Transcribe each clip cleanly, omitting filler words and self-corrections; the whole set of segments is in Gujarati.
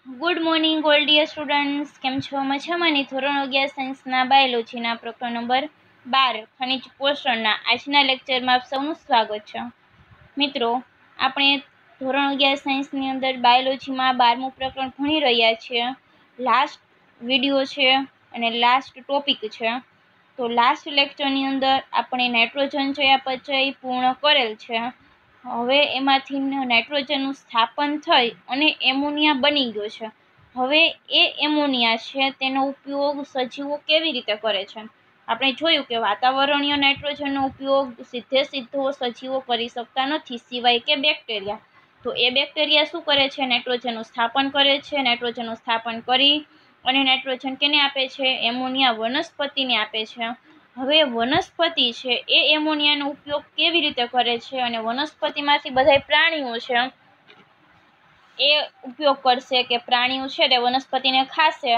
Good morning all dear students, કેમ છો? મજામાંની? ધોરણ 11 સાયન્સના બાયોલોજીના પ્રકરણ નંબર 12 ખનિજ પોષણના આજના લેક્ચરમાં આપ સૌનું સ્વાગત છે. મિત્રો, આપણે ધોરણ 11 સાયન્સની અંદર બાયોલોજીમાં 12મું પ્રકરણ ભણી રહ્યા છીએ. લાસ્ટ વિડીયો છે અને લાસ્ટ ટોપિક છે. તો લાસ્ટ લેક્ચરની અંદર આપણે નાઇટ્રોજન ચયાપચય પૂર્ણ કરેલ છે. હવે એમાંથી નાઇટ્રોજનનું સ્થાપન થઈ અને એમોનિયા બની ગયો છે. હવે એ એમોનિયા છે તેનો ઉપયોગ સજીવો કેવી રીતે કરે છે? આપણે જોયું કે વાતાવરણીય નાઇટ્રોજનનો ઉપયોગ સીધો સજીવો કરી શકતા નથી, સિવાય કે બેક્ટેરિયા. તો એ બેક્ટેરિયા શું કરે છે? નાઇટ્રોજનનું સ્થાપન કરે છે. નાઇટ્રોજનનું સ્થાપન કરી અને નાઇટ્રોજન કેને આપે છે? એમોનિયા વનસ્પતિને આપે છે. હવે વનસ્પતિ છે એ એમોનિયાનો ઉપયોગ કેવી રીતે કરે છે? અને વનસ્પતિમાંથી બધા પ્રાણીઓ છે એ ઉપયોગ કરશે કે પ્રાણીઓ છે તે વનસ્પતિને ખાશે,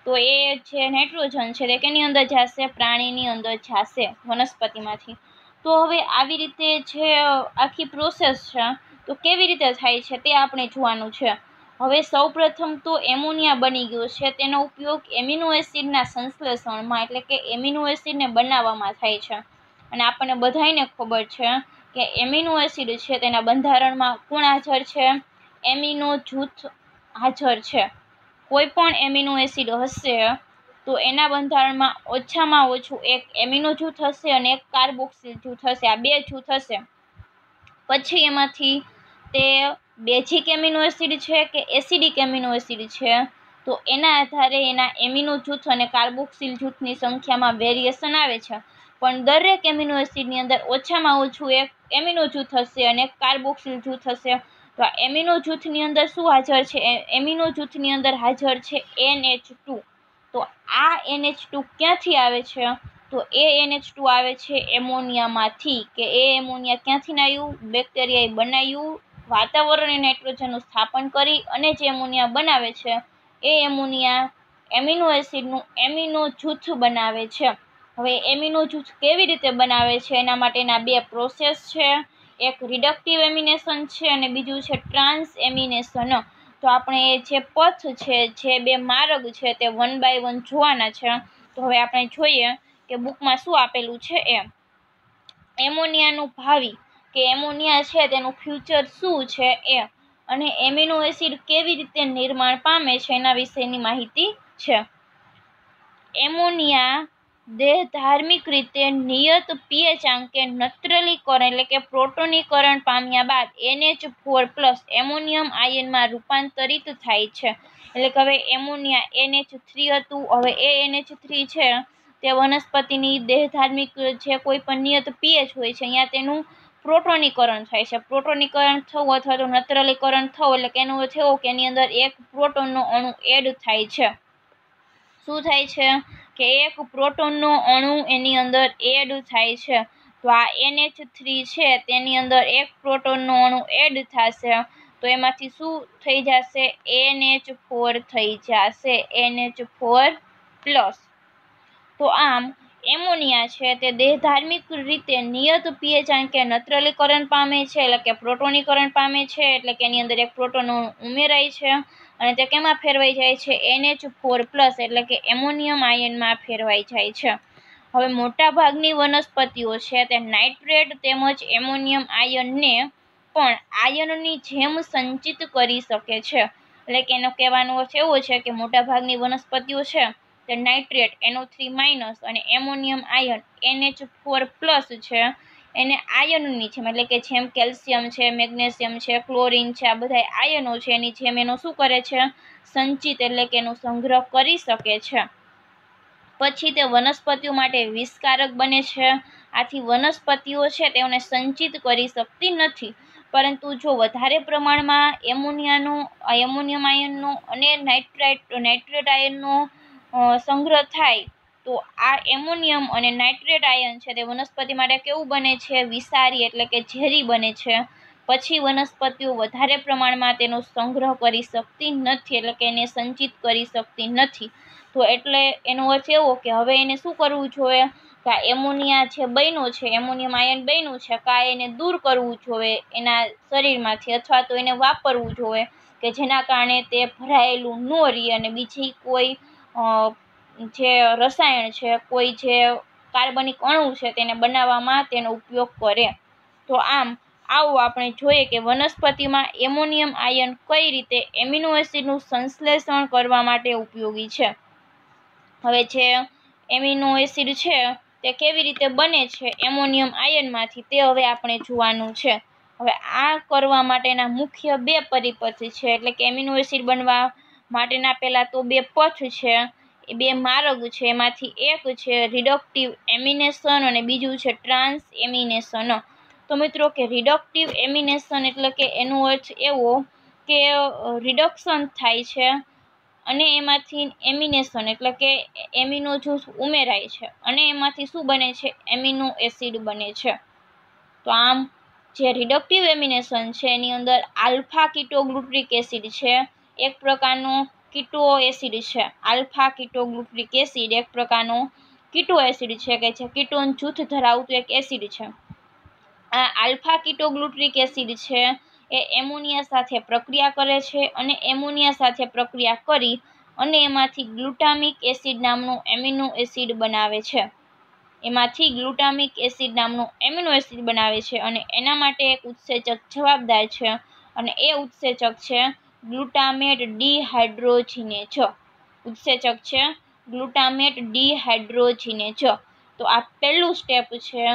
તો એ જે નાઇટ્રોજન છે તે કેની અંદર જશે? પ્રાણીની અંદર જશે વનસ્પતિમાંથી. તો હવે આવી રીતે જે આખી પ્રોસેસ છે તો કેવી રીતે થાય છે તે આપણે જોવાનું છે. હવે સૌપ્રથમ તો એમોનિયા બની ગયો છે, તેનો ઉપયોગ એમિનો એસિડના સંશ્લેષણમાં એટલે કે એમિનો એસિડને બનાવવામાં થાય છે. અને આપણને બધાયને ખબર છે કે એમિનો એસિડ છે તેના બંધારણમાં કોણ હાજર છે? એમિનો જૂથ હાજર છે. કોઈ પણ એમિનો એસિડ હશે તો એના બંધારણમાં ઓછામાં ઓછું એક એમિનો જૂથ હશે અને એક કાર્બોક્સિલ જૂથ હશે. આ બે જૂથ હશે. પછી એમાંથી તે બેઝિક એમિનો એસિડ છે કે એસિડિક એમિનો એસિડ છે, તો એના આધારે એના એમિનો જૂથ અને કાર્બોક્સિલ જૂથની સંખ્યામાં વેરિએશન આવે છે. પણ દરેક એમિનો એસિડની અંદર ઓછામાં ઓછું એક એમિનો જૂથ હશે અને એક કાર્બોક્સિલ જૂથ હશે. તો આ એમિનો જૂથની અંદર શું હાજર છે? એમિનો જૂથની અંદર હાજર છે NH2. તો આ NH2 ક્યાંથી આવે છે? તો એ NH2 આવે છે એમોનિયામાંથી. કે એ એમોનિયા ક્યાંથી આવ્યું? બેક્ટેરિયાએ બનાવ્યું, વાતાવરણીય નાઇટ્રોજનનું સ્થાપન કરી અને જે એમોનિયા બનાવે છે એ એમોનિયા એમિનો એસિડનું એમિનો જૂથ બનાવે છે. હવે એમિનો જૂથ કેવી રીતે બનાવે છે? એના માટેના બે પ્રોસેસ છે. એક રિડક્ટિવ એમિનેશન છે અને બીજું છે ટ્રાન્સ એમિનેશન. તો આપણે જે પથ છે, જે બે માર્ગ છે તે 1 by 1 જોવાના છે. તો હવે આપણે જોઈએ કે બુકમાં શું આપેલું છે. એમોનિયાનું ભાવિ કે એમોનિયા છે તેનું ફ્યુચર શું છે એ, અને એમિનો એસિડ કેવી રીતે નિર્માણ પામે છે એના વિશેની માહિતી છે. એમોનિયા દેહધાર્મિક રીતે નિયત પીએચ આંકે નત્રલીકરણ એટલે કે પ્રોટોનીકરણ પામ્યા બાદ NH4+ એમોનિયમ આયનમાં રૂપાંતરિત થાય છે. એટલે કે હવે એમોનિયા NH3 હતું, હવે એ NH3 છે તે વનસ્પતિની દેહધાર્મિક જે કોઈ પણ નિયત પીએચ હોય છે અહીંયા તેનું પ્રોટોનીકરણ થાય છે. પ્રોટોનીકરણ થવું અથવા તો નત્રલીકરણ થવું એટલે કે એનો અર્થ એવો કે એની અંદર એક પ્રોટોનનો અણુ એડ થાય છે. શું થાય છે? કે એક પ્રોટોનનો અણુ એની અંદર એડ થાય છે. તો આ NH3 છે તેની અંદર એક પ્રોટોનનો અણુ એડ થશે, તો એમાંથી શું થઈ જશે? NH4 થઈ જશે, NH4+. તો આમ એમોનિયા છે તે દેહધાર્મિક રીતે નિયત પીએચ આંકે નત્રલીકરણ પામે છે એટલે કે પ્રોટોનીકરણ પામે છે. એટલે કે એની અંદર એક પ્રોટોન ઉમેરાય છે અને તે કેમાં ફેરવાઈ જાય છે? NH4+ એટલે કે એમોનિયમ આયનમાં ફેરવાઈ જાય છે. હવે મોટાભાગની વનસ્પતિઓ છે તે નાઇટ્રેટ તેમજ એમોનિયમ આયનને પણ આયનની જેમ સંચિત કરી શકે છે. એટલે કે એનો કહેવાનો અર્થ એવો છે કે મોટાભાગની વનસ્પતિઓ છે તે નાઇટ્રેટ NO3- અને એમોનિયમ આયન NH4+ છે એને આયનની જેમ એટલે કે જેમ કેલ્શિયમ છે, મેગ્નેશિયમ છે, ક્લોરિન છે, આ બધા આયનો છે એની જેમ એનો શું કરે છે? સંચિત એટલે કે એનો સંગ્રહ કરી શકે છે. પછી તે વનસ્પતિઓ માટે વિષકારક બને છે. આથી વનસ્પતિઓ છે તેઓને સંચિત કરી શકતી નથી. પરંતુ જો વધારે પ્રમાણમાં એમોનિયમ આયનનો અને નાઇટ્રેટ આયનનો સંગ્રહ થાય તો આ એમોનિયમ અને નાઇટ્રેટ આયન છે તે વનસ્પતિ માટે કેવું બને છે? વિષારી એટલે કે ઝેરી બને છે. પછી વનસ્પતિઓ વધારે પ્રમાણમાં તેનો સંગ્રહ કરી શકતી નથી એટલે કે એને સંચિત કરી શકતી નથી. તો એટલે એનો અર્થ એવો કે હવે એને શું કરવું જોઈએ? કે આ એમોનિયા જે બન્યો છે, એમોનિયમ આયન બન્યું છે, કાં એને દૂર કરવું જોઈએ એના શરીરમાંથી, અથવા તો એને વાપરવું જોઈએ. કે જેના કારણે તે ભરાયેલું ન રહે અને બીજી કોઈ જે રસાયણ છે, કોઈ જે કાર્બનિક અણુ છે તેને બનાવવામાં તેનો ઉપયોગ કરે. તો આવો આપણે જોઈએ કે વનસ્પતિમાં એમોનિયમ આયન કઈ રીતે એમિનો એસિડનું સંશ્લેષણ કરવા માટે ઉપયોગી છે. હવે જે એમિનો એસિડ છે તે કેવી રીતે બને છે એમોનિયમ આયનમાંથી, તે હવે આપણે જોવાનું છે. હવે આ કરવા માટેના મુખ્ય 2 પરિપથ છે, એટલે કે એમિનો એસિડ બનવા માટેના પહેલા તો 2 પથ છે, એ 2 માર્ગ છે. એમાંથી એક છે રિડક્ટિવ એમિનેશન અને બીજું છે ટ્રાન્સ એમિનેશન. તો મિત્રો કે રિડક્ટિવ એમિનેશન એટલે કે એનો અર્થ એવો કે રિડક્શન થાય છે અને એમાંથી એમિનેશન એટલે કે એમિનો જૂથ ઉમેરાય છે અને એમાંથી શું બને છે, એમિનો એસિડ બને છે. તો જે રિડક્ટિવ એમિનેશન છે એની અંદર આલ્ફા કીટોગ્લુટ્રિક એસિડ છે, એક પ્રકારનો કીટો એસિડ છે. આલ્ફા કીટોગ્લુટ્રિક એસિડ એક પ્રકારનો કીટો એસિડ છે કે જે કીટોન જૂથ ધરાવતું એક એસિડ છે. આ આલ્ફા કીટોગ્લુટ્રિક એસિડ છે એ એમોનિયા સાથે પ્રક્રિયા કરે છે અને એમોનિયા સાથે પ્રક્રિયા કરી અને એમાંથી ગ્લુટામિક એસિડ નામનું એમિનો એસિડ બનાવે છે. અને એના માટે એક ઉત્સેચક જવાબદાર છે અને એ ઉત્સેચક છે ગ્લુટામેટ ડિહાઇડ્રોજિનેઝ. તો આ પહેલું સ્ટેપ છે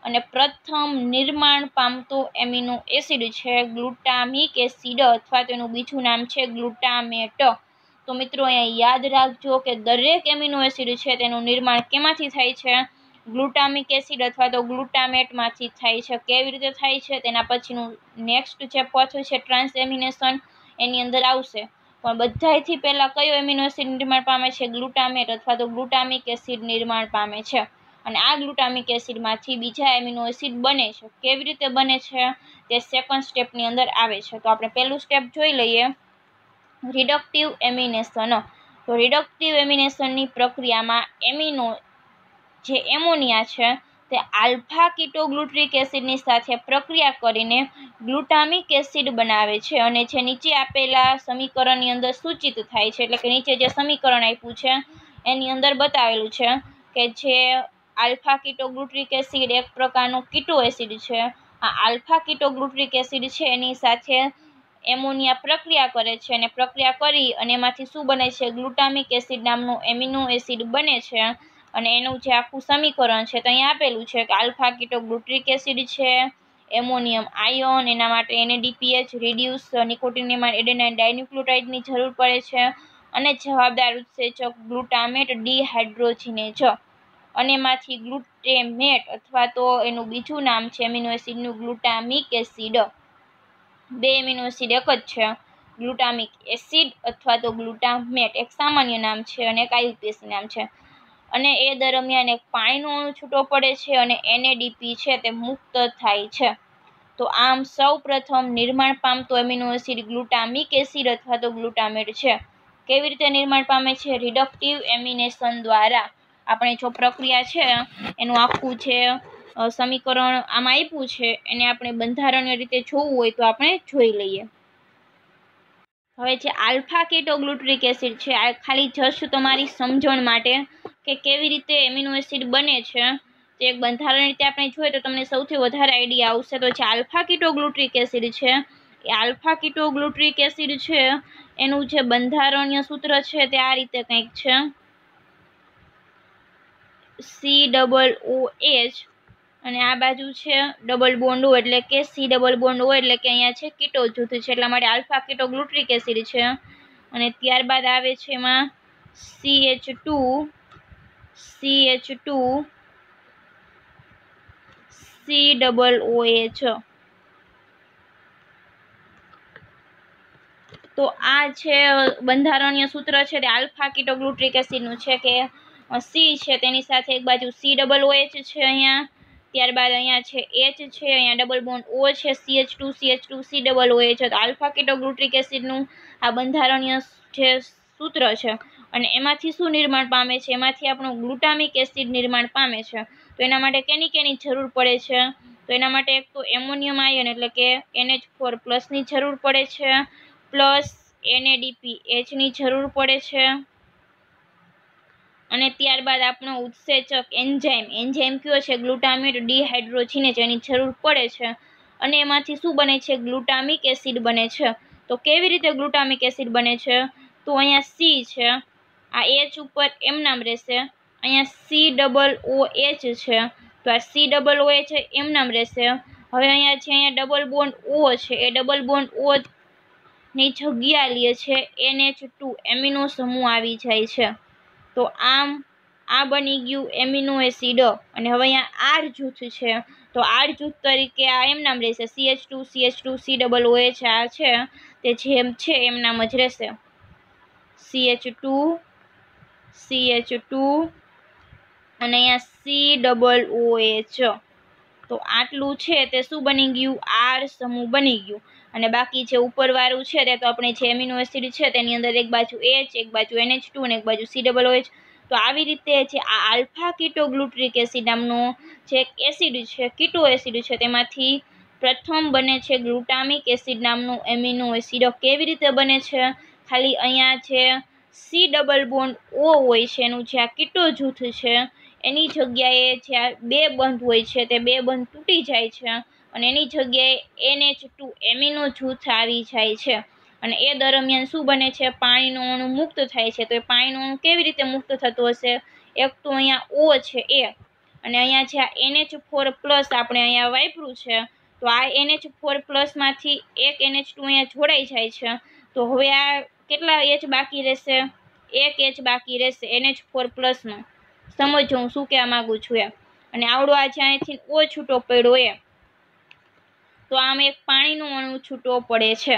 અને પ્રથમ નિર્માણ પામતો એમિનો એસિડ છે ગ્લુટામિક એસિડ અથવા તેનું બીજું નામ છે ગ્લુટામેટ. તો મિત્રો અહીંયા યાદ રાખજો કે દરેક એમિનો એસિડ છે તેનું નિર્માણ કેમાંથી થાય છે, ગ્લુટામિક એસિડ અથવા તો ગ્લુટામેટમાંથી થાય છે. કેવી રીતે થાય છે તેના પછીનું નેક્સ્ટ જે પથ છે ટ્રાન્સ એમિનેશન એની અંદર આવશે. પણ બધાયથી પહેલા કયો એમિનો એસિડ નિર્માણ પામે છે, ગ્લુટામેટ અથવા તો ગ્લુટામિક એસિડ નિર્માણ પામે છે અને આ ગ્લુટામિક એસિડમાંથી બીજા એમિનો એસિડ બને છે. કેવી રીતે બને છે તે સેકન્ડ સ્ટેપની અંદર આવે છે. તો આપણે પહેલું સ્ટેપ જોઈ લઈએ, રિડક્ટિવ એમિનેશન. તો રિડક્ટિવ એમિનેશનની પ્રક્રિયામાં જે એમોનિયા છે તે આલ્ફા કીટોગ્લુટ્રિક એસિડની સાથે પ્રક્રિયા કરીને ગ્લુટામિક એસિડ બનાવે છે અને જે નીચે આપેલા સમીકરણની અંદર સૂચિત થાય છે, એટલે કે નીચે જે સમીકરણ આપ્યું છે એની અંદર બતાવેલું છે કે જે આલ્ફા કીટોગ્લુટ્રિક એસિડ એક પ્રકારનો કીટો એસિડ છે. આ આલ્ફા કીટોગ્લુટ્રિક એસિડ છે એની સાથે એમોનિયા પ્રક્રિયા કરે છે અને પ્રક્રિયા કરી અને એમાંથી શું બને છે, ગ્લુટામિક એસિડ નામનું એમિનો એસિડ બને છે. અને એનું જે આખું સમીકરણ છે તો અહીંયા આપેલું છે કે આલ્ફા કીટોગ્લુટ્રિક એસિડ છે, એમોનિયમ આયન, એના માટે NADPH રિડ્યુસ નિકોટિનેમાઇડ એડેનાઇન ડાઇન્યુક્લિયોટાઇડની જરૂર પડે છે અને જવાબદાર ઉત્સેચક ગ્લુટામેટ ડિહાઇડ્રોજિનેઝ અને એમાંથી ગ્લુટેમેટ અથવા તો એનું બીજું નામ છે એમિનો એસિડનું ગ્લુટામિક એસિડ. 2 એમિનો એસિડ એક જ છે, ગ્લુટામિક એસિડ અથવા તો ગ્લુટામેટ. એક સામાન્ય નામ છે અને એક IUPAC નામ છે. અને એ દરમિયાન એક પાણીનો અણુ છૂટો પડે છે અને NADP છે તે મુક્ત થાય છે. તો સૌ પ્રથમ નિર્માણ પામતો એમિનો એસિડ ગ્લુટામિક એસિડ અથવા તો ગ્લુટામેટ છે. કેવી રીતે નિર્માણ પામે છે, રિડક્ટિવ એમિનેશન દ્વારા. આપણે જો પ્રક્રિયા છે એનું આખું જે સમીકરણ આમાં આપ્યું છે એને આપણે બંધારણીય રીતે જોવું હોય તો આપણે જોઈ લઈએ. હવે જે આલ્ફા કીટોગ્લુટ્રિક એસિડ છે આ ખાલી જસ્ટ તમારી સમજણ માટે કે કેવી રીતે એમિનો એસિડ બને છે તે એક બંધારણ રીતે આપણે જોઈએ તો તમને સૌથી વધારે આઈડિયા આવશે. તો જે આલ્ફા કીટોગ્લુટ્રિક એસિડ છે એ આલ્ફા કીટોગ્લુટ્રિક એસિડ છે એનું જે બંધારણીય સૂત્ર છે તે આ રીતે કંઈક છે, COOH અને આ બાજુ છે ડબલ બોન્ડ O એટલે કે C ડબલ બોન્ડ O એટલે કે અહીંયા છે કીટો જૂથ છે એટલા માટે આલ્ફા કીટોગ્લુટ્રિક એસિડ છે. અને ત્યારબાદ આવે છે એમાં CH2 COOH. તો આ છે બંધારણીય સૂત્ર છે તે આલ્ફા કીટોગ્લુટ્રિક એસિડનું છે કે C છે તેની સાથે એક બાજુ COOH છે અહીંયા, ત્યારબાદ અહીંયા છે H છે, અહીંયા ડબલ બોન્ડ O છે, CH2 COOH. તો આલ્ફા કીટોગ્લુટ્રિક એસિડનું આ બંધારણીય જે સૂત્ર છે અને એમાંથી શું નિર્માણ પામે છે, એમાંથી આપણું ગ્લુટામિક એસિડ નિર્માણ પામે છે. તો એના માટે કેની જરૂર પડે છે, તો એના માટે એક તો એમોનિયમ આયન એટલે કે NH4+ ની જરૂર પડે છે, પ્લસ NADPH ની જરૂર પડે છે અને ત્યારબાદ આપણો ઉત્સેચક એન્ઝાઇમ કયો છે ગ્લુટામેટ ડિહાઇડ્રોજિનેઝ એની જરૂર પડે છે અને એમાંથી શું બને છે ગ્લુટામિક એસિડ બને છે। તો કેવી રીતે ગ્લુટામિક એસિડ બને છે તો અહીંયા C છે આ H ઉપર એમ નામ રહેશે અહીંયા COOH છે તો આ COOH એમ નામ રહેશે। હવે અહીંયા છે અહીંયા ડબલ બોન્ડ O છે એ ડબલ બોન્ડ O ની જગ્યા લે છે NH2 એમિનો સમૂહ આવી જાય છે। તો આમ આ બની ગયું એમિનો એસિડ અને હવે અહીંયા R જૂથ છે તો R જૂથ તરીકે આ એમ નામ રહેશે CH2COOH આ છે તે જેમ છે એમ નામ જ રહેશે CH2 અને અહીંયા COOH તો આટલું છે તે શું બની ગયું R સમૂહ બની ગયું અને બાકી જે ઉપરવાળું છે તે તો આપણે જે એમિનો એસિડ છે તેની અંદર એક બાજુ H એક બાજુ NH2 અને એક બાજુ COOH। તો આવી રીતે જે આ આલ્ફા કીટોગ્લુટ્રિક એસિડ નામનો જે એસિડ છે કીટો એસિડ છે તેમાંથી પ્રથમ બને છે ગ્લુટામિક એસિડ નામનું એમિનો એસિડ। કેવી રીતે બને છે ખાલી અહીંયા જે C ડબલ બોન્ડ O હોય છે એનું જે આ કીટો જૂથ છે એની જગ્યાએ જે આ બે બંધ હોય છે તે બે બંધ તૂટી જાય છે અને એની જગ્યાએ NH2 એમિનો જૂથ આવી જાય છે અને એ દરમિયાન શું બને છે પાણીનો અણુ મુક્ત થાય છે। તો એ પાણીનો અણુ કેવી રીતે મુક્ત થતો હશે એક તો અહીંયા O છે એ અને અહીંયા જે આ NH4+ આપણે અહીંયા વાપર્યું છે તો આ NH4+ માંથી એક NH2 અહીંયા જોડાઈ જાય છે તો હવે આ કેટલા H બાકી રહેશે એક H બાકી રહેશે NH4+ નો। સમજો હું શું કહેવા માંગુ છું એ અને આવડો આ જે અહીંથી O છૂટો પડ્યો એ તો આમ એક પાણીનો અણુ છૂટો પડે છે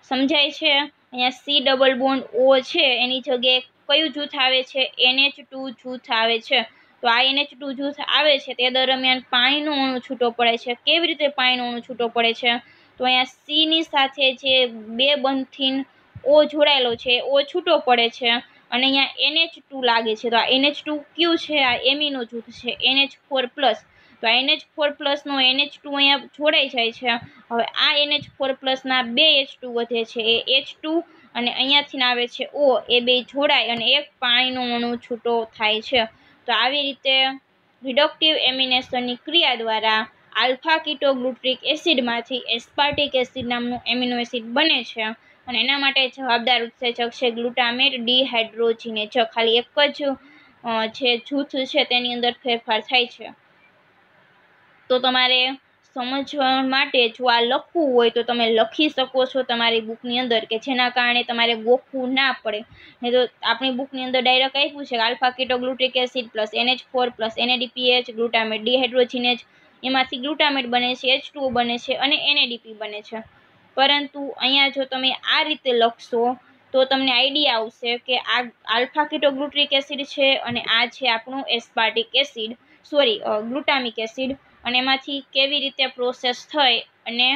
સમજાય છે। અહીંયા C ડબલ બોન્ડ O છે એની જગ્યાએ કયું જૂથ આવે છે NH2 જૂથ આવે છે તો આ NH2 જૂથ આવે છે તે દરમિયાન પાણીનો અણુ છૂટો પડે છે। કેવી રીતે પાણીનો અણુ છૂટો પડે છે તો અહીંયા C ની સાથે જે બે બંધથી O જોડાયેલો છે O છૂટો પડે છે અને અહીંયા NH2 લાગે છે તો આ NH2 કયું છે આ એમિનો જૂથ છે NH4+ તો આ NH4+ નો NH2 અહીંયા જોડાઈ જાય છે। હવે આ NH4+ ના બે H2 વધે છે એ H2 અને અહીંયાથી આવે છે O એ બે જોડાય અને એક પાણીનો અણુ છૂટો થાય છે। તો આવી રીતે રિડક્ટિવ એમિનેશનની ક્રિયા દ્વારા આલ્ફા કીટોગ્લુટ્રિક એસિડમાંથી એસ્પાર્ટિક એસિડ નામનું એમિનો એસિડ બને છે અને એના માટે જવાબદાર ઉત્સેચક છે ગ્લુટામેટ ડિહાઇડ્રોજિનેઝ। ખાલી એક જ જે જૂથ છે તેની અંદર ફેરફાર થાય છે। તો તમારે સમજવા માટે જો આ લખવું હોય તો તમે લખી શકો છો તમારી બુકની અંદર કે જેના કારણે તમારે ગોખવું ના પડે નહીં તો આપણી બુકની અંદર ડાયરેક્ટ આપ્યું છે કે alpha ketoglutaric acid plus NH4 plus NADPH glutamate dehydrogenase એમાંથી ગ્લુટામેટ બને છે H2O બને છે અને NADP બને છે પરંતુ અહીંયા જો તમે આ રીતે લખશો તો તમને આઈડિયા આવશે કે આ આલ્ફા કીટોગ્લુટ્રિક એસિડ છે અને આ છે આપણું એસ્પાર્ટિક એસિડ ગ્લુટામિક એસિડ અને એમાંથી કેવી રીતે પ્રોસેસ થઈ અને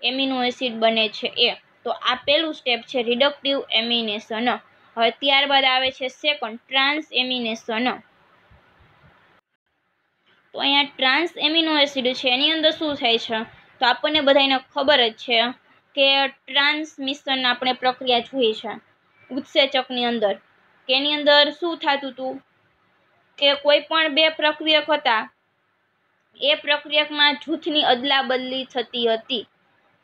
એમિનો એસિડ બને છે એ। તો આ પહેલું સ્ટેપ છે રિડક્ટિવ એમિનેશન। હવે ત્યારબાદ આવે છે સેકન્ડ ટ્રાન્સ એમિનેશન। તો અહીંયા ટ્રાન્સ એમિનો એસિડ છે એની અંદર શું થાય છે તો આપણને બધાને ખબર જ છે કે ટ્રાન્સમિશન આપણે પ્રક્રિયા જોઈ છે ઉત્સેચકની અંદર કે એની અંદર શું થતું હતું કે કોઈ પણ બે પ્રક્રિયક હતા એ પ્રક્રિયકમાં જૂથની અદલા બદલી થતી હતી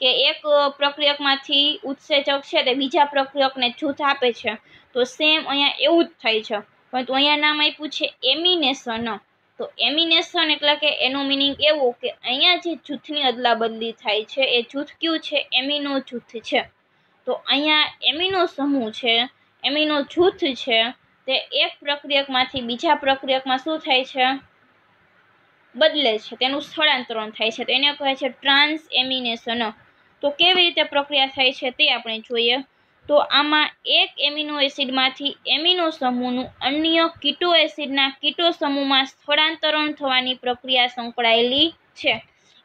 કે એક પ્રક્રિયકમાંથી ઉત્સેચક છે તે બીજા પ્રક્રિયકને જૂથ આપે છે તો સેમ અહીંયા એવું જ થાય છે પરંતુ અહીંયા નામ આપ્યું છે એમિનેશન। તો એમિનેશન એટલે કે એનું મિનિંગ એવું કે અહીંયા જે જૂથની અદલા બદલી થાય છે એ જૂથ કયું છે એમિનો જૂથ છે। તો અહીંયા એમિનો સમૂહ છે એમિનો જૂથ છે તે એક પ્રક્રિયકમાંથી બીજા પ્રક્રિયકમાં શું થાય છે બદલે છે તેનું સ્થળાંતરણ થાય છે તો એને કહે છે ટ્રાન્સ એમિનેશન। તો કેવી રીતે પ્રક્રિયા થાય છે તે આપણે જોઈએ તો આમાં એક એમિનો એસિડમાંથી એમિનો સમૂહનું અન્ય કીટો એસિડના કીટો સમૂહમાં સ્થળાંતરણ થવાની પ્રક્રિયા સંકળાયેલી છે।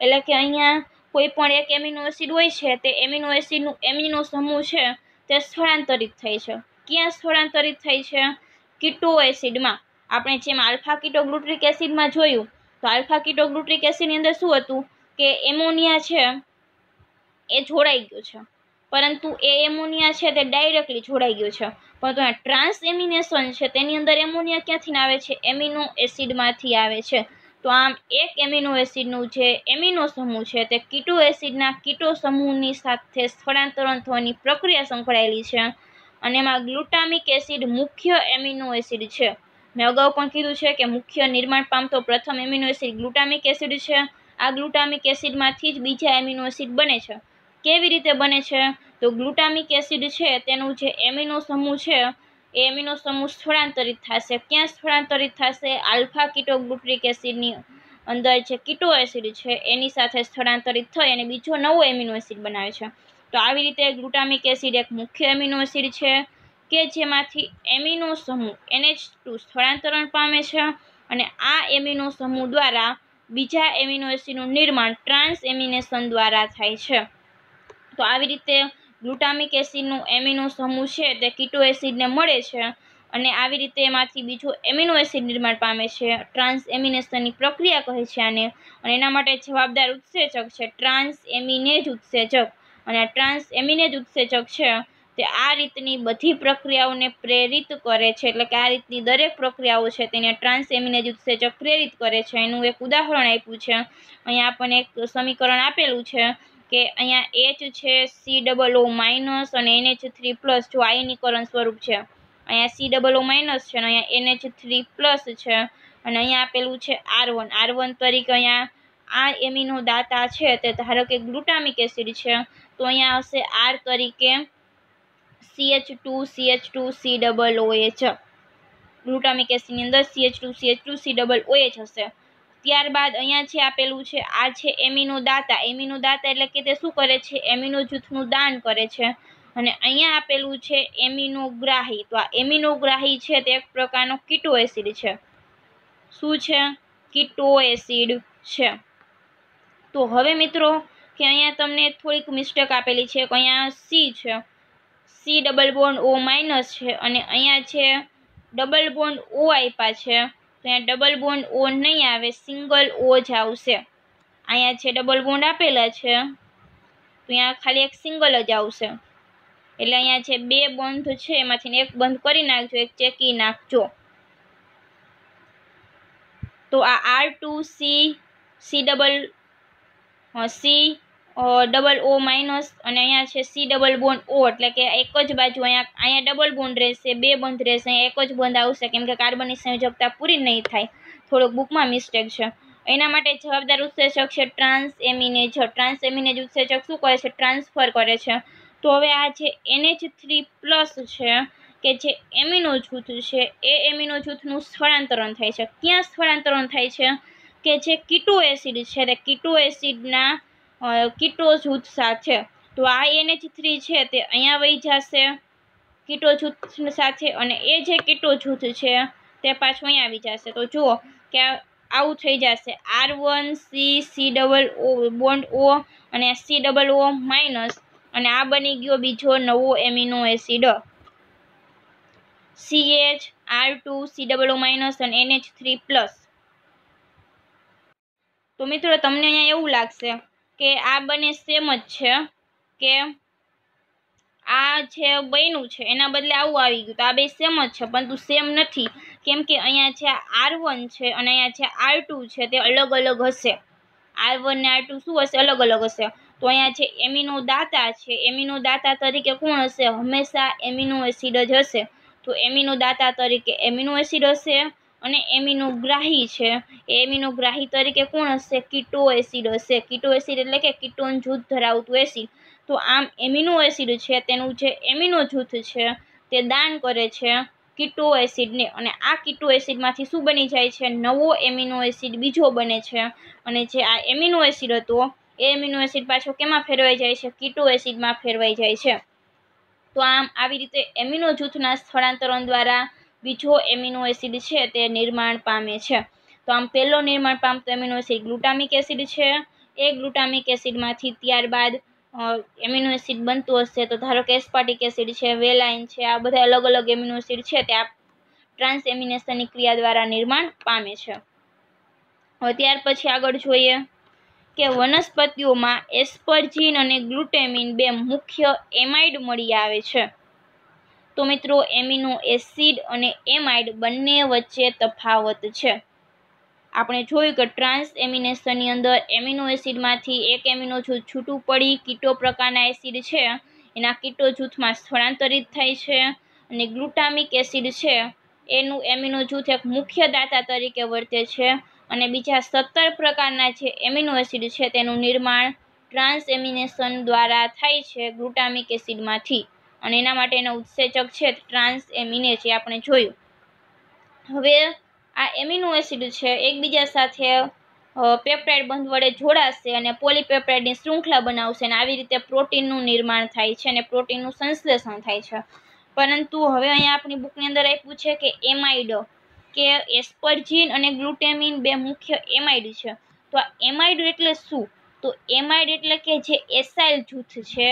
એટલે કે અહીંયા કોઈ પણ એક એમિનો એસિડ હોય છે તે એમિનો એસિડનું એમિનો સમૂહ છે તે સ્થળાંતરિત થાય છે ક્યાં સ્થળાંતરિત થાય છે કીટો એસિડમાં। આપણે જેમ આલ્ફા કીટોગ્લુટ્રિક એસિડમાં જોયું તો આલ્ફા કીટોગ્લુટ્રિક એસિડની અંદર શું હતું કે એમોનિયા છે એ જોડાઈ ગયો છે પરંતુ એ એમોનિયા છે તે ડાયરેક્ટલી જોડાઈ ગયો છે, પરંતુ આ ટ્રાન્સ એમિનેશન છે તેની અંદર એમોનિયા ક્યાંથી આવે છે? એમિનો એસિડમાંથી આવે છે. તો આમ એક એમિનો એસિડનું જે એમિનો સમૂહ છે તે કીટો એસિડના કીટો સમૂહની સાથે સ્થળાંતરણ થવાની પ્રક્રિયા સંકળાયેલી છે, અને એમાં ગ્લુટામિક એસિડ મુખ્ય એમિનો એસિડ છે. મેં અગાઉ પણ કીધું છે કે મુખ્ય નિર્માણ પામતો પ્રથમ એમિનો એસિડ ગ્લુટામિક એસિડ છે. આ ગ્લુટામિક એસિડમાંથી જ બીજા એમિનો એસિડ બને છે. કેવી રીતે બને છે? તો ગ્લુટામિક એસિડ છે તેનું જે એમિનો સમૂહ છે એ એમિનો સમૂહ સ્થળાંતરિત થશે. ક્યાં સ્થળાંતરિત થશે? આલ્ફા કીટોગ્લુટ્રિક એસિડની અંદર જે કીટો એસિડ છે એની સાથે સ્થળાંતરિત થઈ અને બીજો નવો એમિનો એસિડ બનાવે છે. તો આવી રીતે ગ્લુટામિક એસિડ એક મુખ્ય એમિનો એસિડ છે કે જેમાંથી એમિનો સમૂહ NH2 સ્થળાંતરણ પામે છે, અને આ એમિનો સમૂહ દ્વારા બીજા એમિનો એસિડનું નિર્માણ ટ્રાન્સ એમિનેશન દ્વારા થાય છે. તો આવી રીતે ગ્લુટામિક એસિડનું એમિનો સમૂહ છે તે કીટો એસિડને મળે છે, અને આવી રીતે એમાંથી બીજું એમિનો એસિડ નિર્માણ પામે છે. ટ્રાન્સ એમિનેશનની પ્રક્રિયા કહે છે આને, અને એના માટે જવાબદાર ઉત્સેચક છે ટ્રાન્સ એમિનેજ ઉત્સેચક. અને આ ટ્રાન્સ એમિનેજ ઉત્સેચક છે તે આ રીતની બધી પ્રક્રિયાઓને પ્રેરિત કરે છે, એટલે કે આ રીતની દરેક પ્રક્રિયાઓ છે તેને ટ્રાન્સ એમિનેજ ઉત્સેચક પ્રેરિત કરે છે. એનું એક ઉદાહરણ આપ્યું છે અહીંયા, આપણને એક સમીકરણ આપેલું છે કે અહીંયા H છે COO- અને NH3+, જો આયનીકરણ સ્વરૂપ છે. અહીંયા COO- છે અને અહીંયા NH3+ છે, અને અહીંયા આપેલું છે R1 તરીકે. અહીંયા આ એમિનો દાતા છે તે ધારો કે ગ્લુટામિક એસિડ છે, તો અહીંયા હશે R તરીકે CH2CH2COOH. ગ્લુટામિક એસિડની અંદર CH2CH2COOH હશે. ત્યારબાદ અહીંયા જે આપેલું છે આ છે એમિનો દાતા. એમિનો દાતા એટલે કે તે શું કરે છે? એમિનો જૂથનું દાન કરે છે. અને અહીંયા આપેલું છે એમિનોગ્રાહી. તો આ એમિનોગ્રાહી છે તે એક પ્રકારનો કીટો એસિડ છે. શું છે? કીટો એસિડ છે. તો હવે મિત્રો કે અહીંયા તમને થોડીક મિસ્ટેક આપેલી છે કે અહીંયા C છે, C double bond O minus છે, અને અહીંયા છે ડબલ બોન્ડ O આપ્યા છે, તો અહીંયા ડબલ બોન્ડ O નહીં આવે, સિંગલ O જ આવશે. અહીંયા છે ડબલ બોન્ડ આપેલા છે, તો અહીંયા ખાલી એક સિંગલ જ આવશે. એટલે અહીંયા છે બે બંધ છે એમાંથી એક બંધ કરી નાખજો, એક ચેકી નાખજો. તો આ R2C ડબલ O માઇનસ, અને અહીંયા છે C ડબલ બોન્ડ O, એટલે કે એક જ બાજુ અહીંયા ડબલ બોન્ડ રહેશે, બે બંધ રહેશે, અહીંયા એક જ બંધ આવશે, કેમ કે કાર્બનની સંયોજકતા પૂરી નહીં થાય. થોડોક બુકમાં મિસ્ટેક છે. એના માટે જવાબદાર ઉત્સેચક છે ટ્રાન્સ એમિનેજ. ટ્રાન્સ એમિનેજ ઉત્સેચક શું કરે છે? ટ્રાન્સફર કરે છે. તો હવે આ જે NH3+ છે કે જે એમિનો જૂથ છે એ એમિનો જૂથનું સ્થળાંતરણ થાય છે. ક્યાં સ્થળાંતરણ થાય છે? કે જે કીટો એસિડ છે તે કીટો એસિડના કીટો જૂથ સાથે. તો આ NH3 છે તે અહીંયા વહી જશે કીટો જૂથ સાથે, અને એ જે કીટો જૂથ છે તે પાછું અહીંયા આવી જશે. તો જુઓ કે આવું થઈ જશે R1C COO બોન્ડ O અને COO માઇનસ, અને આ બની ગયો બીજો નવો amino acid CH R2 COO minus અને NH3+. તો મિત્રો તમને અહીંયા એવું લાગશે કે આ બંને સેમ જ છે, કે આ જે બન્યું છે એના બદલે આવું આવી ગયું, તો આ બે સેમ જ છે, પરંતુ સેમ નથી. કેમ કે અહીંયા જે R1 છે અને અહીંયા જે R2 છે તે અલગ અલગ હશે. R1 ને R2 શું હશે? અલગ અલગ હશે. તો અહીંયા જે એમિનો દાતા છે, એમિનો દાતા તરીકે કોણ હશે? હંમેશા એમિનો એસિડ જ હશે. તો એમિનો દાતા તરીકે એમિનો એસિડ હશે, અને એમિનોગ્રાહી છે એ એમિનોગ્રાહી તરીકે કોણ હશે? કીટો એસિડ હશે. કીટો એસિડ એટલે કે કીટોન જૂથ ધરાવતું એસિડ. તો આમ એમિનો એસિડ છે તેનું જે એમિનો જૂથ છે તે દાન કરે છે કીટો એસિડને, અને આ કીટો એસિડમાંથી શું બની જાય છે? નવો એમિનો એસિડ બીજો બને છે, અને જે આ એમિનો એસિડ હતો એ એમિનો એસિડ પાછો કેમાં ફેરવાઈ જાય છે? કીટો એસિડમાં ફેરવાઈ જાય છે. તો આમ આવી રીતે એમિનો જૂથના સ્થળાંતરણ દ્વારા બીજો એમિનો એસિડ છે તે નિર્માણ પામે છે. તો આમ પહેલો નિર્માણ પામતો એમિનો એસિડ ગ્લુટામિક એસિડ છે. એ ગ્લુટામિક એસિડમાંથી ત્યારબાદ એમિનો એસિડ બનતું હશે, તો ધારો કે એસ્પાર્ટિક એસિડ છે, વેલાઇન છે, આ બધા અલગ અલગ એમિનો એસિડ છે તે આ ટ્રાન્સ એમિનેશનની ક્રિયા દ્વારા નિર્માણ પામે છે. હવે ત્યાર પછી આગળ જોઈએ કે વનસ્પતિઓમાં એસ્પરજીન અને ગ્લુટામિન બે મુખ્ય એમાઇડ મળી આવે છે. તો મિત્રો એમિનો એસિડ અને એમાઇડ બંને વચ્ચે તફાવત છે. આપણે જોયું કે ટ્રાન્સ એમિનેશનની અંદર એમિનો એસિડમાંથી એક એમિનો જૂથ છૂટું પડી કીટો પ્રકારના એસિડ છે એના કીટો જૂથમાં સ્થળાંતરિત થાય છે, અને ગ્લુટામિક એસિડ છે એનું એમિનો જૂથ એક મુખ્ય દાતા તરીકે વર્તે છે, અને બીજા 17 પ્રકારના જે એમિનો એસિડ છે તેનું નિર્માણ ટ્રાન્સ એમિનેશન દ્વારા થાય છે ગ્લુટામિક એસિડમાંથી, અને એના માટેના ઉત્સેચક છે ટ્રાન્સ એમિનેજ જે આપણે જોયું. હવે આ એમિનો એસિડ છે એકબીજા સાથે પેપ્ટાઇડ બંધ વડે જોડાશે અને પોલીપેપ્ટાઇડની શૃંખલા બનાવશે, અને આવી રીતે પ્રોટીનનું નિર્માણ થાય છે અને પ્રોટીનનું સંશ્લેષણ થાય છે. પરંતુ હવે અહીંયા આપણી બુકની અંદર આપ્યું છે કે એમાઇડ, કે એસ્પરજીન અને ગ્લુટામિન બે મુખ્ય એમાઇડ છે. તો આ એમાઇડ એટલે શું? તો એમાઇડ એટલે કે જે એસાઇલ જૂથ છે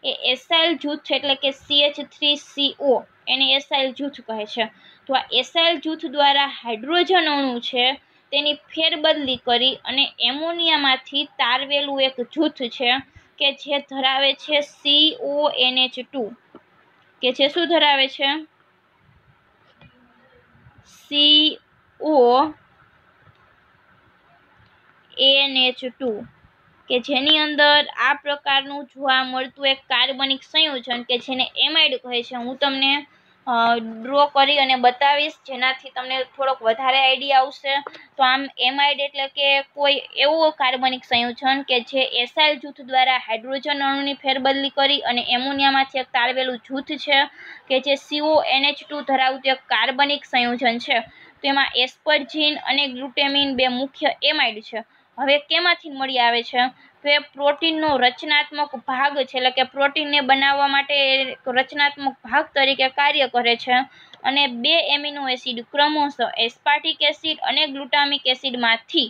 એ એસાઇલ જૂથ એટલે કે CH3CO એને એસાઇલ જૂથ કહે છે. તો આ એસાઇલ જૂથ દ્વારા હાઇડ્રોજન અણુ છે તેની ફેરબદલી કરી અને એમોનિયામાંથી તારવેલું એક જૂથ છે કે જે ધરાવે છે CONH2, કે જે શું ધરાવે છે? CONH2, કે જેની અંદર આ પ્રકારનું જોવા મળતું એક કાર્બનિક સંયોજન કે જેને એમાઇડ કહે છે. હું તમને ડ્રો કરી અને બતાવીશ જેનાથી તમને થોડોક વધારે આઈડિયા આવશે. તો આમ એમાઇડ એટલે કે કોઈ એવું કાર્બનિક સંયોજન કે જે એસાઇલ જૂથ દ્વારા હાઇડ્રોજન અણુની ફેરબદલી કરી અને એમોનિયામાંથી એક તારવેલું જૂથ છે કે જે CONH2 ધરાવતું એક કાર્બનિક સંયોજન છે. તેમાં એસ્પરજીન અને ગ્લુટામિન બે મુખ્ય એમાઇડ છે. હવે કેમાંથી મળી આવે છે? તો એ પ્રોટીનનો રચનાત્મક ભાગ છે, એટલે કે પ્રોટીનને બનાવવા માટે રચનાત્મક ભાગ તરીકે કાર્ય કરે છે, અને બે એમિનો એસિડ ક્રમશઃ એસ્પાર્ટિક એસિડ અને ગ્લુટામિક એસિડમાંથી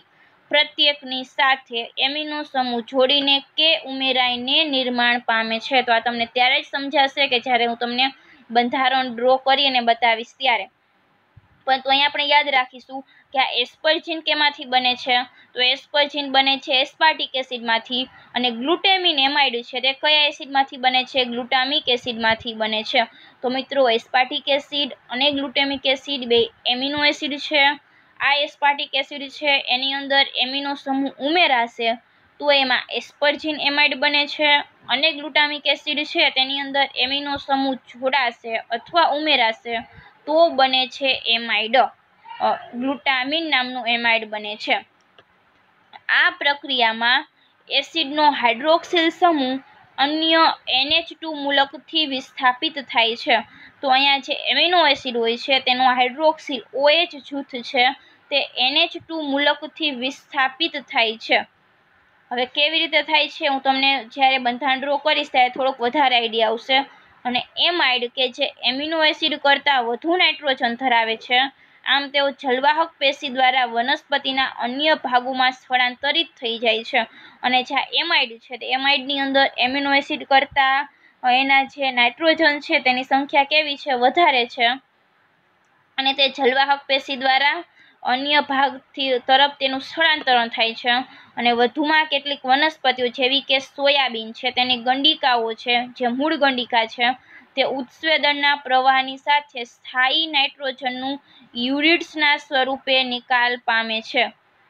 પ્રત્યેકની સાથે એમિનો સમૂહ જોડીને કે ઉમેરાઈને નિર્માણ પામે છે. તો આ તમને ત્યારે જ સમજાશે કે જ્યારે હું તમને બંધારણ ડ્રો કરી અને બતાવીશ ત્યારે. પરંતુ અહીંયા આપણે યાદ રાખીશું કે આ એસ્પરજીન કેમાંથી બને છે? તો એસ્પરજીન બને છે એસ્પાર્ટિક એસિડમાંથી, અને ગ્લુટામિન એમાઇડ છે તે કયા એસિડમાંથી બને છે? ગ્લુટામિક એસિડમાંથી બને છે. તો મિત્રો એસ્પાર્ટિક એસિડ અને ગ્લુટામિક એસિડ બે એમિનો એસિડ છે. આ એસ્પાર્ટિક એસિડ છે એની અંદર એમિનો સમૂહ ઉમેરાશે તો એમાં એસ્પરજીન એમાઇડ બને છે, અને ગ્લુટામિક એસિડ છે તેની અંદર એમિનો સમૂહ જોડાશે અથવા ઉમેરાશે તો બને છે એમાઇડ, ગ્લુટામિન નામનું એમાઇડ બને છે. આ પ્રક્રિયામાં એસિડનો હાઇડ્રોક્સિલ સમૂહ અન્ય NH2 મૂલકથી વિસ્થાપિત થાય છે. તો અહીંયા જે એમિનો એસિડ હોય છે તેનો હાઇડ્રોક્સિલ OH જૂથ છે તે NH2 મૂલકથી વિસ્થાપિત થાય છે. હવે કેવી રીતે થાય છે હું તમને જ્યારે બંધારણ ડ્રો કરીશ ત્યારે થોડોક વધારે આઈડિયા આવશે. અને એમાઇડ કે જે એમિનો એસિડ કરતાં વધુ નાઇટ્રોજન ધરાવે છે, આમ તેઓ જલવાહક પેશી દ્વારા વનસ્પતિના અન્ય ભાગોમાં સ્થળાંતરિત થઈ જાય છે, અને જ્યાં એમાઇડ છે તે એમાઇડની અંદર એમિનો એસિડ કરતાં એના જે નાઇટ્રોજન છે તેની સંખ્યા કેવી છે? વધારે છે, અને તે જલવાહક પેશી દ્વારા અન્ય ભાગથી તરફ તેનું સ્થળાંતરણ થાય છે. અને વધુમાં કેટલીક વનસ્પતિઓ જેવી કે સોયાબીન છે તેની ગંડિકાઓ છે જે મૂળ ગંડિકા છે તે ઉત્સેદનના પ્રવાહની સાથે સ્થાયી નાઇટ્રોજનનું યુરિડ્સના સ્વરૂપે નિકાલ પામે છે,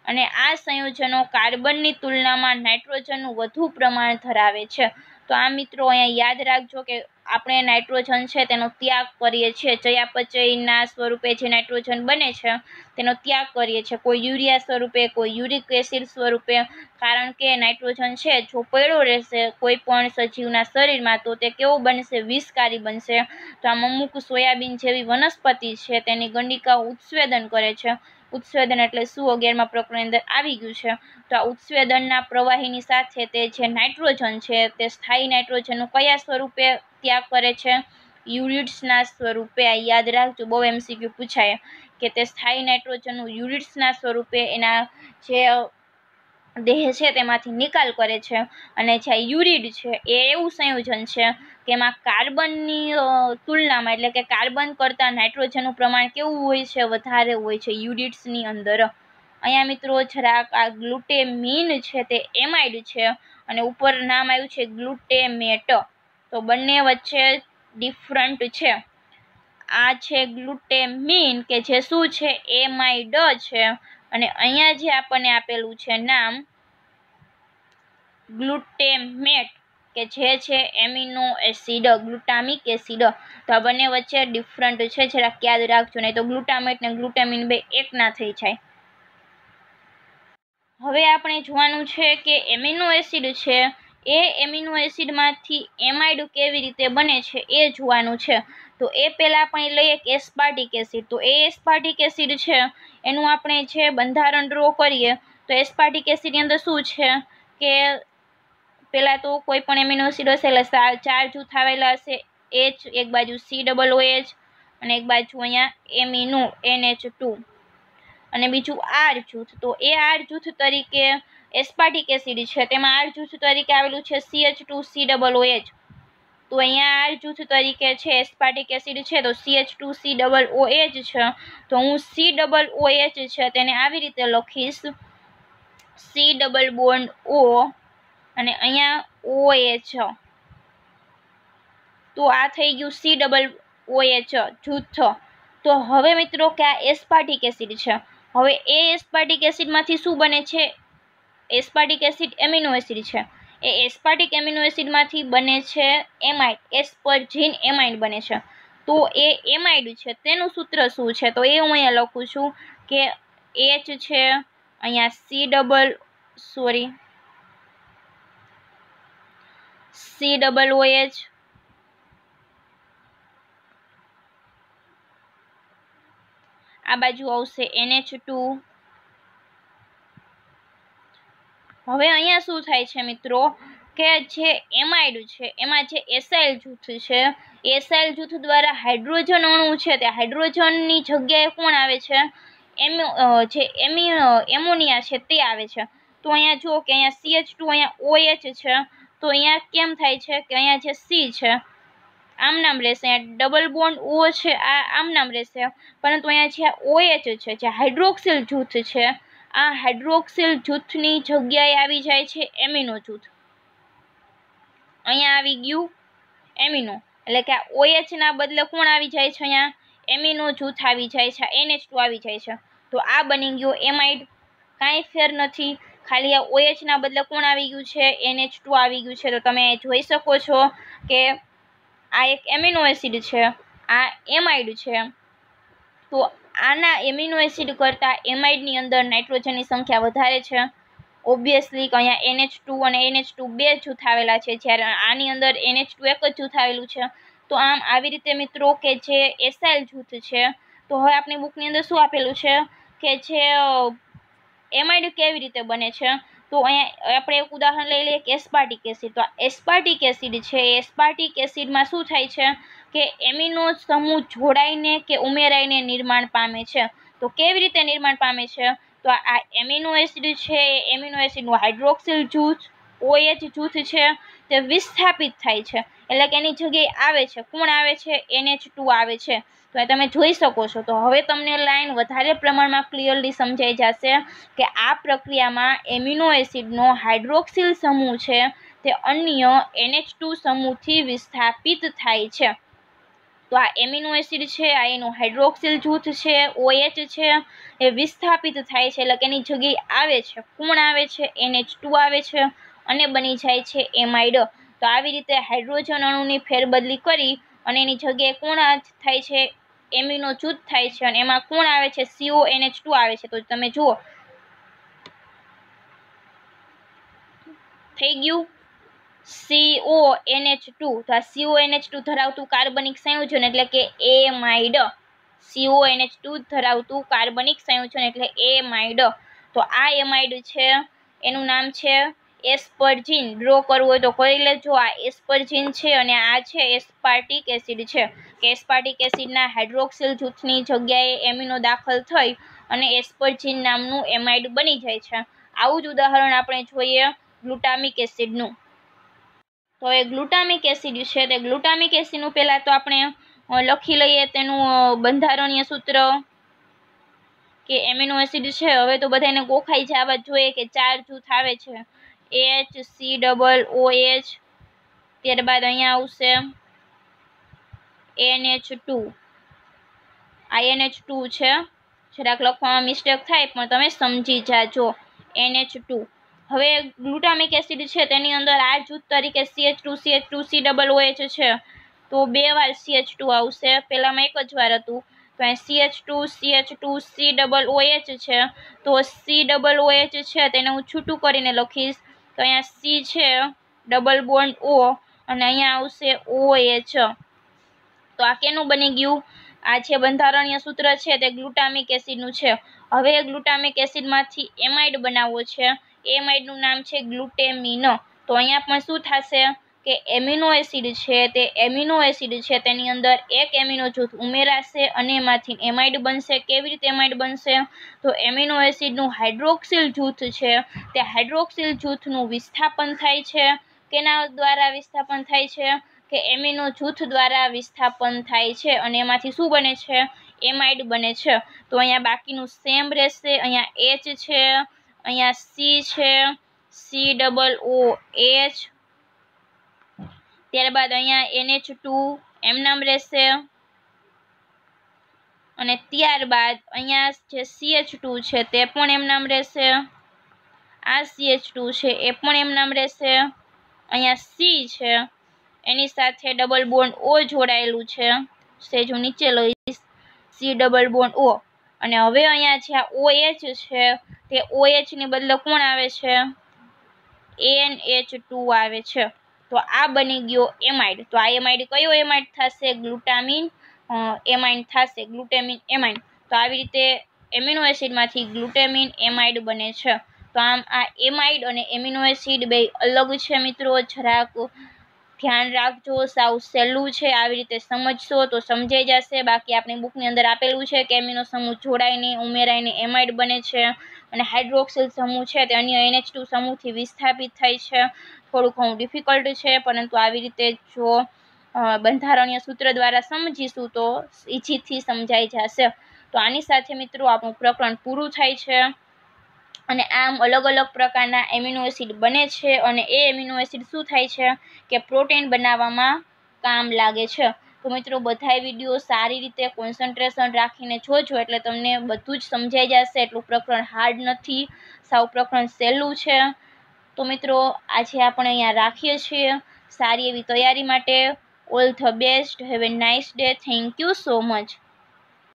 અને આ સંયોજનો કાર્બનની તુલનામાં નાઇટ્રોજનનું વધુ પ્રમાણ ધરાવે છે. તો આ મિત્રો અહીંયા યાદ રાખજો કે આપણે નાઇટ્રોજન છે તેનો ત્યાગ કરીએ છીએ, ચયાપચયના સ્વરૂપે જે નાઇટ્રોજન બને છે તેનો ત્યાગ કરીએ છીએ, કોઈ યુરિયા સ્વરૂપે, કોઈ યુરિક એસિડ સ્વરૂપે, કારણ કે નાઇટ્રોજન છે જો પડ્યો રહેશે કોઈ પણ સજીવના શરીરમાં તો તે કેવો બનશે? વિષકારી બનશે. તો આમ અમુક સોયાબીન જેવી વનસ્પતિ છે તેની ગંડિકાઓ ઉત્સેદન કરે છે. ઉત્સેદન એટલે શું? 11મા પ્રકરણની અંદર આવી ગયું છે. તો આ ઉત્સેદનના પ્રવાહીની સાથે તે જે નાઇટ્રોજન છે તે સ્થાયી નાઇટ્રોજનનું કયા સ્વરૂપે ત્યાગ કરે છે? યુરિડ્સના સ્વરૂપે. આ યાદ રાખજો, બહુ MCQ પૂછાય કે તે સ્થાયી નાઇટ્રોજનનું યુરિડ્સના સ્વરૂપે એના જે દેહ છે તેમાંથી નિકાલ કરે છે. અને જે યુરિડ છે એ એવું સંયોજન છે કે એમાં કાર્બનની તુલનામાં, એટલે કે કાર્બન કરતાં નાઇટ્રોજનનું પ્રમાણ કેવું હોય છે? વધારે હોય છે યુરિડ્સની અંદર. અહીંયા મિત્રો જરાક આ ગ્લુટેમીન છે તે એમાઇડ છે અને ઉપર નામ આવ્યું છે ગ્લુટેમેટ, તો બંને વચ્ચે ડિફરન્ટ છે. આ છે ગ્લુટેમીન કે જે શું છે એમાઇડ છે, અને અહીંયા જે આપણને આપેલું છે નામ ગ્લુટેમેટ કે જે છે એમિનો એસિડ, ગ્લુટામિક એસિડ. તો આ બંને વચ્ચે ડિફરન્ટ છે, જરાક યાદ રાખજો, નહીં તો ગ્લુટામેટ ને ગ્લુટામિન બે એક ના થઈ જાય. હવે આપણે જોવાનું છે કે એમિનો એસિડ છે એ એમિનો એસિડમાંથી એમાઇડ કેવી રીતે બને છે એ જોવાનું છે. તો એ પહેલાં આપણે લઈએ કે એસ્પાર્ટિક એસિડ. તો એ એસ્પાર્ટિક એસિડ છે એનું આપણે જે બંધારણ ડ્રો કરીએ તો એસ્પાર્ટિક એસિડની અંદર શું છે કે પહેલાં તો કોઈ પણ એમિનો એસિડ હશે એટલે 4 જૂથ આવેલા હશે, H એક બાજુ COOH અને એક બાજુ અહીંયા એમિનો NH2 અને બીજું R જૂથ. તો એ R જૂથ તરીકે એસ્પાર્ટિક એસિડ છે તેમાં R જૂથ તરીકે આવેલું છે CH2COOH. તો અહીંયા R જૂથ તરીકે છે એસ્પાર્ટિક એસિડ છે તો CH2COOH છે. તો હું COOH છે તેને આવી રીતે લખીશ C ડબલ બોન્ડ O અને અહીંયા OH. તો આ થઈ ગયું COOH જૂથ. તો હવે મિત્રો કે આ એસ્પાર્ટિક એસિડ છે, હવે એ એસ્પાર્ટિક એસિડમાંથી શું બને છે, એસ્પાર્ટિક એસિડ એમિનો એસિડ છે, એ એસ્પાર્ટિક એમિનો એસિડમાંથી બને છે એમાઇડ, એસ્પર્જીન એમાઇડ બને છે. તો એ એમાઇડ છે તેનું સૂત્ર શું છે, તો એ હું અહીંયા લખું છું કે H છે, અહીંયા COOH, આ બાજુ આવશે NH2. હવે અહીંયા શું થાય છે મિત્રો કે જે એમાઇડ છે એમાં જે એસાઇલ જૂથ છે, એસાઇલ જૂથ દ્વારા હાઇડ્રોજન અણુ છે તે હાઇડ્રોજનની જગ્યાએ કોણ આવે છે, એમોનિયા છે તે આવે છે. તો અહીંયા જુઓ કે અહીંયા CH2 અહીંયા OH છે, તો અહીંયા કેમ થાય છે કે અહીંયા જે C છે આમ નામ રહેશે, ડબલ બોન્ડ O છે આ આમ નામ રહેશે, પરંતુ અહીંયા જે OH છે જે હાઇડ્રોક્સિલ જૂથ છે આ હાઇડ્રોક્સિલ જૂથની જગ્યાએ આવી જાય છે એમિનો જૂથ. અહીંયા આવી ગયું એમિનો, એટલે કે આ OH ના બદલે કોણ આવી જાય છે, અહીંયા એમિનો જૂથ આવી જાય છે, NH2 આવી જાય છે. તો આ બની ગયો એમાઇડ, કાંઈ ફેર નથી, ખાલી આ OH ના બદલે કોણ આવી ગયું છે, NH2 આવી ગયું છે. તો તમે જોઈ શકો છો કે આ એક એમિનો એસિડ છે, આ એમાઇડ છે. તો આના એમિનો એસિડ કરતાં એમાઇડની અંદર નાઇટ્રોજનની સંખ્યા વધારે છે. ઓબ્વિયસલી અહીંયા NH2 અને NH2 બે જૂથ આવેલા છે, જ્યારે આની અંદર NH2 એક જ જૂથ આવેલું છે. તો આમ આવી રીતે મિત્રો કે જે એસાઇલ જૂથ છે, તો હવે આપણી બુકની અંદર શું આપેલું છે કે જે એમાઇડ કેવી રીતે બને છે, તો અહીંયા આપણે એક ઉદાહરણ લઈ લઈએ કે એસ્પાર્ટિક એસિડ. તો એસ્પાર્ટિક એસિડ છે, એસ્પાર્ટિક એસિડમાં શું થાય છે કે એમિનો સમૂહ જોડાઈને કે ઉમેરાઈને નિર્માણ પામે છે. તો કેવી રીતે નિર્માણ પામે છે, તો આ એમિનો એસિડ છે એ એમિનો એસિડનું હાઇડ્રોક્સિલ જૂથ OH જૂથ છે તે વિસ્થાપિત થાય છે, એટલે કે એની જગ્યાએ આવે છે, કોણ આવે છે, NH2 આવે છે. તો તમે જોઈ શકો છો. તો હવે તમને લાઈન વધારે પ્રમાણમાં ક્લિયરલી સમજાઈ જશે કે આ પ્રક્રિયામાં એમિનો એસિડનો હાઇડ્રોક્સિલ સમૂહ છે તે અન્ય NH2 સમૂહથી વિસ્થાપિત થાય છે. તો આ એમિનો એસિડ છે આ એનું હાઇડ્રોક્સિલ જૂથ છે OH છે એ વિસ્થાપિત થાય છે, એટલે કે એની જગ્યાએ આવે છે, કોણ આવે છે, NH2 આવે છે અને બની જાય છે એમાઇડ. તો આવી રીતે હાઇડ્રોજન અણુની ફેરબદલી કરી અને એની જગ્યાએ કોણ થાય છે, એમિનો જૂથ થાય છે, અને એમાં કોણ આવે છે, CONH2 આવે છે. તો તમે જુઓ થઈ ગયું CONH2. તો આ CONH2 ધરાવતું કાર્બનિક સંયોજન એટલે કે એમાઇડ, CONH2 ધરાવતું કાર્બનિક સંયોજન એટલે એમાઇડ. તો આ એમાઇડ છે એનું નામ છે એસ્પર્જીન. ડ્રો કરવું હોય તો કરી લેજો. આ એસ્પર્જીન છે અને આ છે એસ્પાર્ટિક એસિડ છે, કે એસ્પાર્ટિક એસિડના હાઇડ્રોક્સિલ જૂથની જગ્યાએ એમિનો દાખલ થઈ અને એસ્પર્જીન નામનું એમાઇડ બની જાય છે. આવું જ ઉદાહરણ આપણે જોઈએ ગ્લુટામિક એસિડનું. તો એ ગ્લુટામિક એસિડ છે તે ગ્લુટામિક એસિડનું પહેલાં તો આપણે લખી લઈએ તેનું બંધારણીય સૂત્ર કે એમિનો એસિડ છે હવે તો બધાને ગોખાઈ જવા જોઈએ કે 4 જૂથ આવે છે HCOOH, ત્યારબાદ અહીંયા આવશે NH2, આ NH2 છે, જરાક લખવામાં મિસ્ટેક થાય પણ તમે સમજી જાજો NH2. હવે ગ્લુટામિક એસિડ છે તેની અંદર આ જૂથ તરીકે CH2CH2COOH છે તો 2 વાર CH2 આવશે, પહેલામાં એક જ વાર હતું તો અહીં CH2CH2COOH છે તો COOH છે તેને હું છૂટું કરીને લખીશ તો અહીંયા C છે ડબલ બોન્ડ O અને અહીંયા આવશે OH. તો આ કેનું બની ગયું? આ છે બંધારણીય સૂત્ર છે તે ગ્લુટામિક એસિડનું છે. હવે ગ્લુટામિક એસિડમાંથી એમાઇડ બનાવવો છે, એમાઇડનું નામ છે ગ્લુટેમિન. તો અહીંયા પણ શું થશે કે એમિનો એસિડ છે તે એમિનો એસિડ છે તેની અંદર એક એમિનો જૂથ ઉમેરાશે અને એમાંથી એમાઇડ બનશે. કેવી રીતે એમાઇડ બનશે? તો એમિનો એસિડનું હાઇડ્રોક્સિલ જૂથ છે તે હાઇડ્રોક્સિલ જૂથનું વિસ્થાપન થાય છે. કેના દ્વારા વિસ્થાપન થાય છે? કે એમિનો જૂથ દ્વારા વિસ્થાપન થાય છે અને એમાંથી શું બને છે? એમાઇડ બને છે. તો અહીંયા બાકીનું સેમ રહેશે, અહીંયા H છે, અહીંયા C છે, COOH, ત્યારબાદ અહીંયા NH2 એમ નામ રહેશે અને ત્યારબાદ અહીંયા જે CH2 છે તે પણ એમ નામ રહેશે, આ CH2 છે એ પણ એમ નામ રહેશે, અહીંયા C છે એની સાથે ડબલ બોન્ડ O જોડાયેલું છે, સેજ હું નીચે લઈશ C ડબલ બોન્ડ O. અને હવે અહીંયા જે આ OH છે તે OH ની બદલે કોણ આવે છે? NH2 આવે છે. તો આ બની ગયો એમાઇડ. તો આ એમાઇડ કયો એમાઇડ થશે? ગ્લુટામિન એમાઇડ થશે, ગ્લુટામિન એમાઇડ. તો આવી રીતે એમિનો એસિડમાંથી ગ્લુટામિન એમાઇડ બને છે. તો આમ આ એમાઇડ અને એમિનો એસિડ બે અલગ છે મિત્રો, જરાક ધ્યાન રાખજો, સાવ સહેલું છે, આવી રીતે સમજશો તો સમજાઈ જશે. બાકી આપણી બુકની અંદર આપેલું છે કે એમિનો સમૂહ જોડાઈને ઉમેરાઈને એમાઇડ બને છે અને હાઇડ્રોક્સિલ સમૂહ છે તે અન્ય NH2 સમૂહથી વિસ્થાપિત થાય છે. થોડું ઘણું ડિફિકલ્ટ છે પરંતુ આવી રીતે જો બંધારણીય સૂત્ર દ્વારા સમજીશું તો ઇઝીથી સમજાઈ જશે. તો આની સાથે મિત્રો આપણું પ્રકરણ પૂરું થાય છે. અને આમ અલગ અલગ પ્રકારના એમિનો એસિડ બને છે અને એ એમિનો એસિડ શું થાય છે કે પ્રોટીન બનાવવામાં કામ લાગે છે. તો મિત્રો બધાય વિડીયો સારી રીતે કોન્સન્ટ્રેશન રાખીને જોજો એટલે તમને બધું જ સમજાઈ જશે. એટલું પ્રકરણ હાર્ડ નથી, સાવ પ્રકરણ સહેલું છે. તો મિત્રો આજે આપણે અહીંયા રાખીએ છીએ. સારી એવી તૈયારી માટે all the best. Have a nice day. Thank you so much.